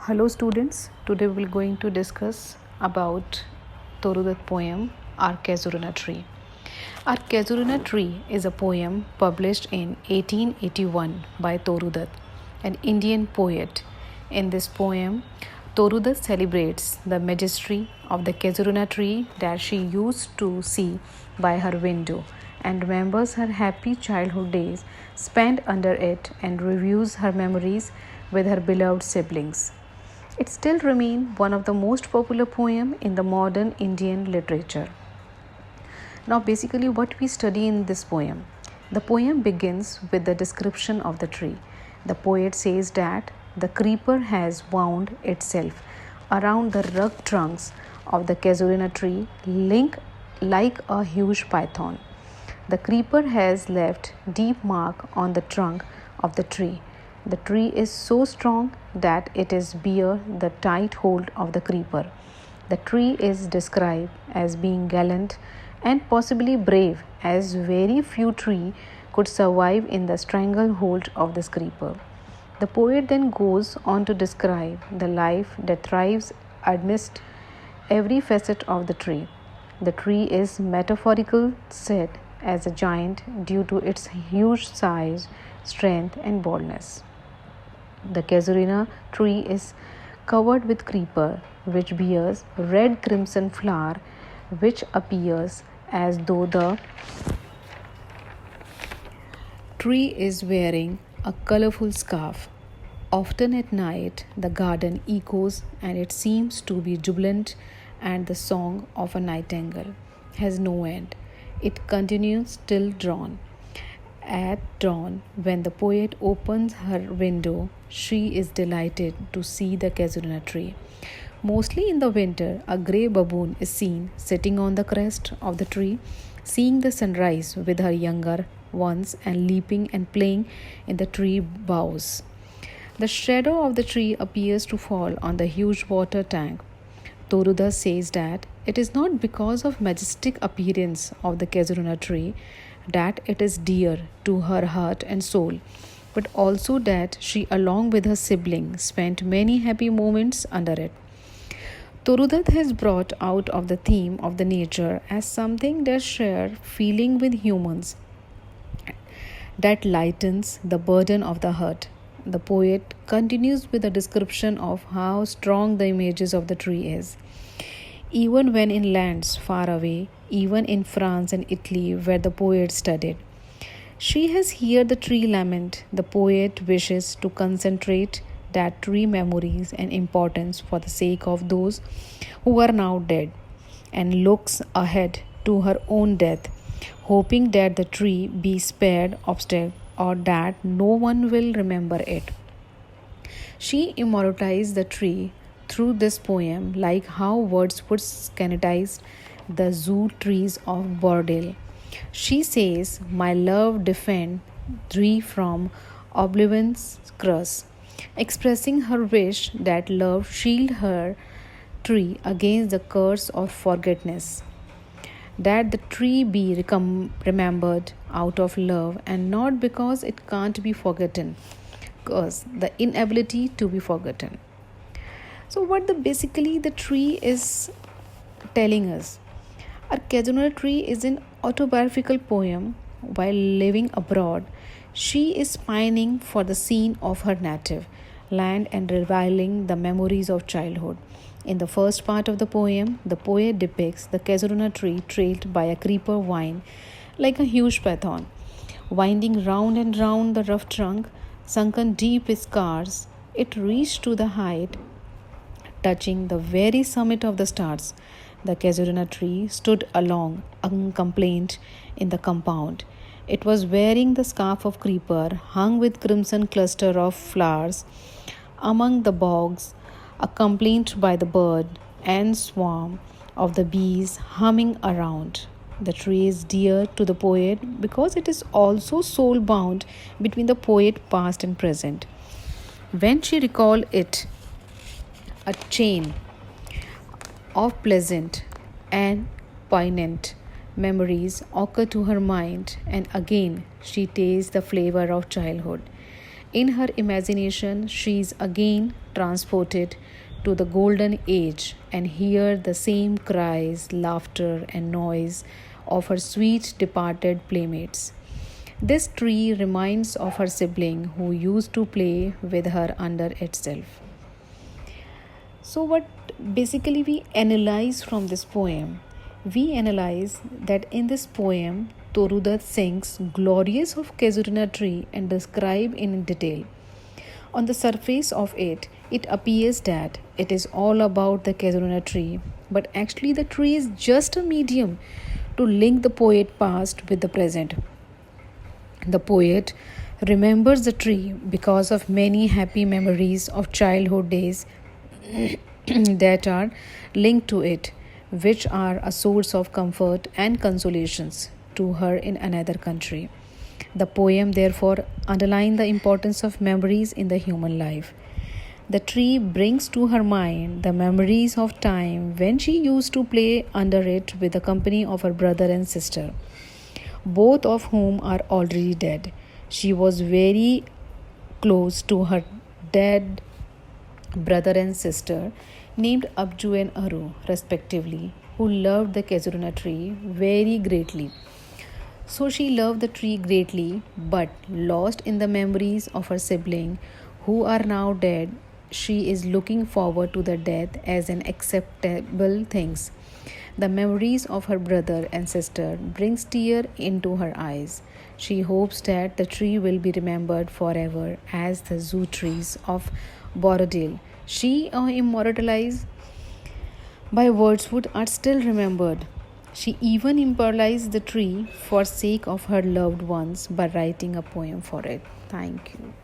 Hello students, today we're going to discuss about Torudat poem Our Casuarina Tree. Our Casuarina Tree is a poem published in 1881 by Torudat, an Indian poet. In this poem, Torudat celebrates the majesty of the Casuarina tree that she used to see by her window and remembers her happy childhood days spent under it and reviews her memories with her beloved siblings. It still remains one of the most popular poems in the modern Indian literature. Now, basically, what we study in this poem. The poem begins with the description of the tree. The poet says that the creeper has wound itself around the rugged trunks of the casuarina tree, like a huge python. The creeper has left deep mark on the trunk of the tree. The tree is so strong that it is bear the tight hold of the creeper. The tree is described as being gallant and possibly brave, as very few trees could survive in the stranglehold of this creeper. The poet then goes on to describe the life that thrives amidst every facet of the tree. The tree is metaphorically said as a giant due to its huge size, strength, and boldness. The casuarina tree is covered with creeper, which bears red crimson flower, which appears as though the tree is wearing a colorful scarf. Often at night, the garden echoes and it seems to be jubilant, and the song of a nightingale has no end. It continues till dawn. At dawn, when the poet opens her window, she is delighted to see the casuarina tree. Mostly in the winter, a grey baboon is seen sitting on the crest of the tree, seeing the sunrise with her younger ones and leaping and playing in the tree boughs. The shadow of the tree appears to fall on the huge water tank. Torudat says that it is not because of majestic appearance of the casuarina tree that it is dear to her heart and soul, but also that she, along with her sibling, spent many happy moments under it. Torudat has brought out of the theme of the nature as something that share feeling with humans that lightens the burden of the heart. The poet continues with a description of how strong the images of the tree is. Even when in lands far away, even in France and Italy where the poet studied, she has heard the tree lament. The poet wishes to concentrate that tree memories and importance for the sake of those who are now dead, and looks ahead to her own death, hoping that the tree be spared obstacle or that no one will remember it. She immortalized the tree through this poem, like how Wordsworth scanetized the zoo trees of Bordeaux. She says, "My love defend thee from oblivion's curse," expressing her wish that love shield her tree against the curse of forgetfulness, that the tree be remembered out of love and not because it can't be forgotten, because the inability to be forgotten. So, what basically the tree is telling us? Our casuarina tree is an autobiographical poem. While living abroad, she is pining for the scene of her native land and reviling the memories of childhood. In the first part of the poem, the poet depicts the casuarina tree trailed by a creeper vine like a huge python, winding round and round the rough trunk, sunken deep with scars. It reached to the height touching the very summit of the stars. The casuarina tree stood along, uncomplained, in the compound. It was wearing the scarf of creeper, hung with crimson cluster of flowers, among the bogs, accompanied by the bird and swarm of the bees humming around. The tree is dear to the poet because it is also soul bound between the poet past and present. When she recalled it, a chain of pleasant and poignant memories occur to her mind, and again she tastes the flavor of childhood. In her imagination, she is again transported to the golden age and hear the same cries, laughter, and noise of her sweet departed playmates. This tree reminds of her sibling who used to play with her under itself. So, what basically we analyze from this poem? We analyze that in this poem, Torudat sings glorious of Casuarina tree and describe in detail. On the surface of it, it appears that it is all about the Casuarina tree, but actually the tree is just a medium to link the poet past with the present. The poet remembers the tree because of many happy memories of childhood days that are linked to it, which are a source of comfort and consolations to her in another country. The poem therefore underlines the importance of memories in the human life. The tree brings to her mind the memories of time when she used to play under it with the company of her brother and sister, both of whom are already dead. She was very close to her dead brother and sister named Abju and Aru, respectively, who loved the Casuarina tree very greatly. So she loved the tree greatly, but lost in the memories of her sibling, who are now dead. She is looking forward to the death as an acceptable thing. The memories of her brother and sister brings tear into her eyes. She hopes that the tree will be remembered forever as the zoo trees of Borodale. She immortalized by Wordsworth are still remembered. She even immortalized the tree for sake of her loved ones by writing a poem for it. Thank you.